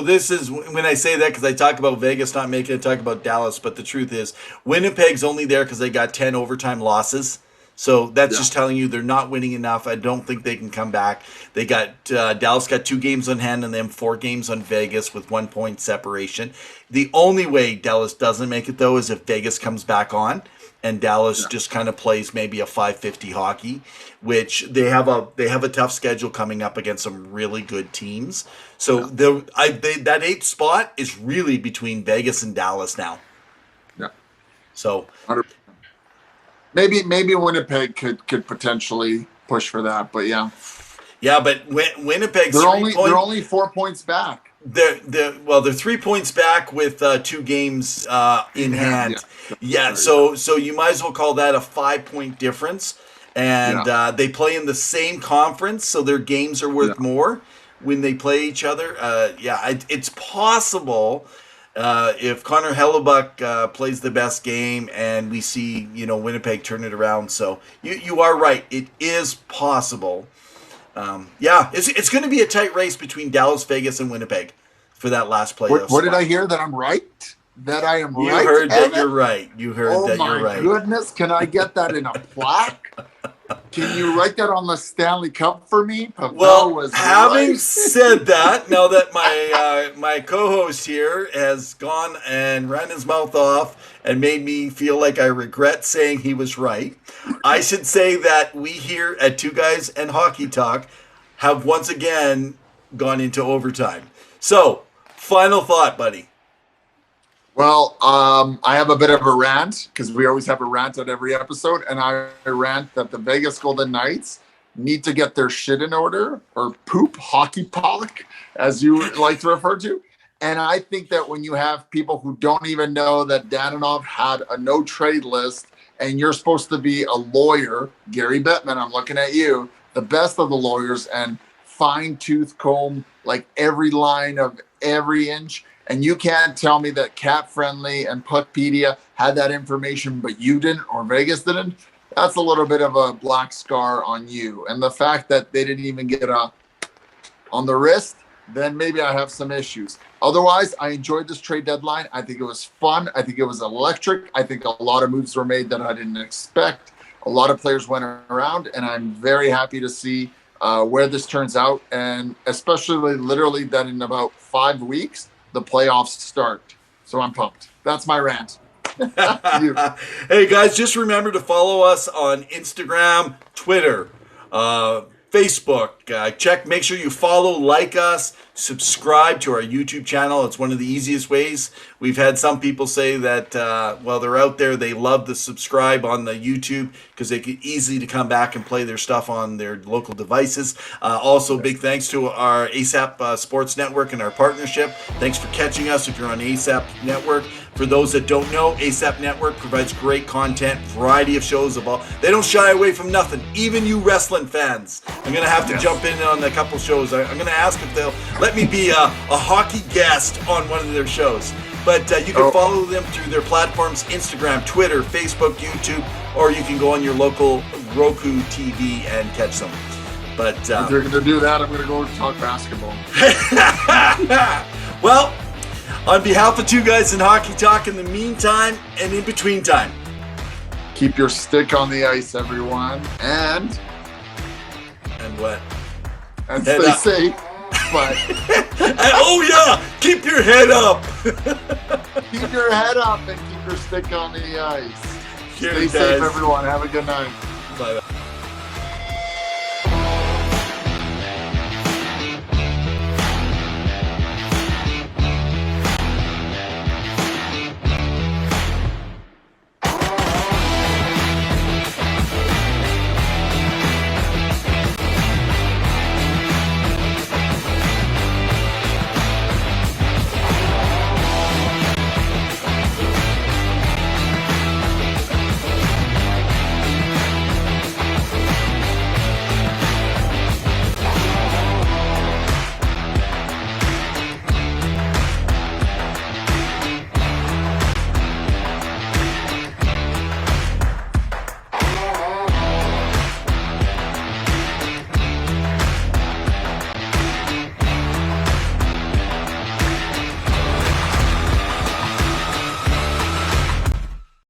this is when I say that, because I talk about Vegas not making it, talk about Dallas, but the truth is Winnipeg's only there because they got 10 overtime losses. So that's just telling you they're not winning enough. I don't think they can come back. They got Dallas got 2 games on hand and then 4 games on Vegas with 1 point separation. The only way Dallas doesn't make it, though, is if Vegas comes back on and Dallas just kind of plays maybe a 550 hockey, which they have a tough schedule coming up against some really good teams. So that 8th spot is really between Vegas and Dallas now. Yeah. So 100%. Maybe Winnipeg could potentially push for that, but yeah. Yeah, but Winnipeg's they're only 4 points back. they're 3 points back with 2 games in hand. Yeah, so you might as well call that a 5-point difference. And they play in the same conference, so their games are worth more when they play each other. It's possible if Connor Hellebuck plays the best game and we see Winnipeg turn it around. So you are right, it is possible. It's going to be a tight race between Dallas, Vegas, and Winnipeg for that last playoff. What did I hear? That I'm right? That I am right? You heard that you're right. You heard that you're right. Oh, my goodness. Can I get that in a plaque? Can you write that on the Stanley Cup for me? Well, having said that, now that my co-host here has gone and ran his mouth off and made me feel like I regret saying he was right, I should say that we here at Two Guys and Hockey Talk have once again gone into overtime. So, final thought, buddy. Well, I have a bit of a rant because we always have a rant at every episode, and I rant that the Vegas Golden Knights need to get their shit in order, or poop, hockey pollock, as you like to refer to. And I think that when you have people who don't even know that Danilov had a no-trade list, and you're supposed to be a lawyer, Gary Bettman, I'm looking at you, the best of the lawyers, and fine-tooth comb like every line of every inch, and you can't tell me that Cap Friendly and Puckpedia had that information, but you didn't, or Vegas didn't. That's a little bit of a black scar on you. And the fact that they didn't even get a on the wrist, then maybe I have some issues. Otherwise, I enjoyed this trade deadline. I think it was fun. I think it was electric. I think a lot of moves were made that I didn't expect. A lot of players went around, and I'm very happy to see where this turns out, and especially literally that in about 5 weeks, the playoffs start. So I'm pumped. That's my rant. Hey guys, just remember to follow us on Instagram, Twitter, Facebook. Make sure you follow, like us, subscribe to our YouTube channel. It's one of the easiest ways. We've had some people say that while they're out there, they love to subscribe on the YouTube because they can easily to come back and play their stuff on their local devices. Also, big thanks to our ASAP Sports Network and our partnership. Thanks for catching us if you're on ASAP Network. For those that don't know, ASAP Network provides great content, variety of shows of all. They don't shy away from nothing, even you wrestling fans. I'm going to have to jump in on a couple shows. I'm going to ask if they'll let me be a hockey guest on one of their shows. But you can follow them through their platforms, Instagram, Twitter, Facebook, YouTube, or you can go on your local Roku TV and catch them. But if you're going to do that, I'm going to go talk basketball. Well, on behalf of Two Guys in Hockey Talk, in the meantime and in between time, keep your stick on the ice, everyone. And what? As they say, but keep your head up. Keep your head up and keep your stick on the ice. Cheers, Stay safe, everyone. Have a good night.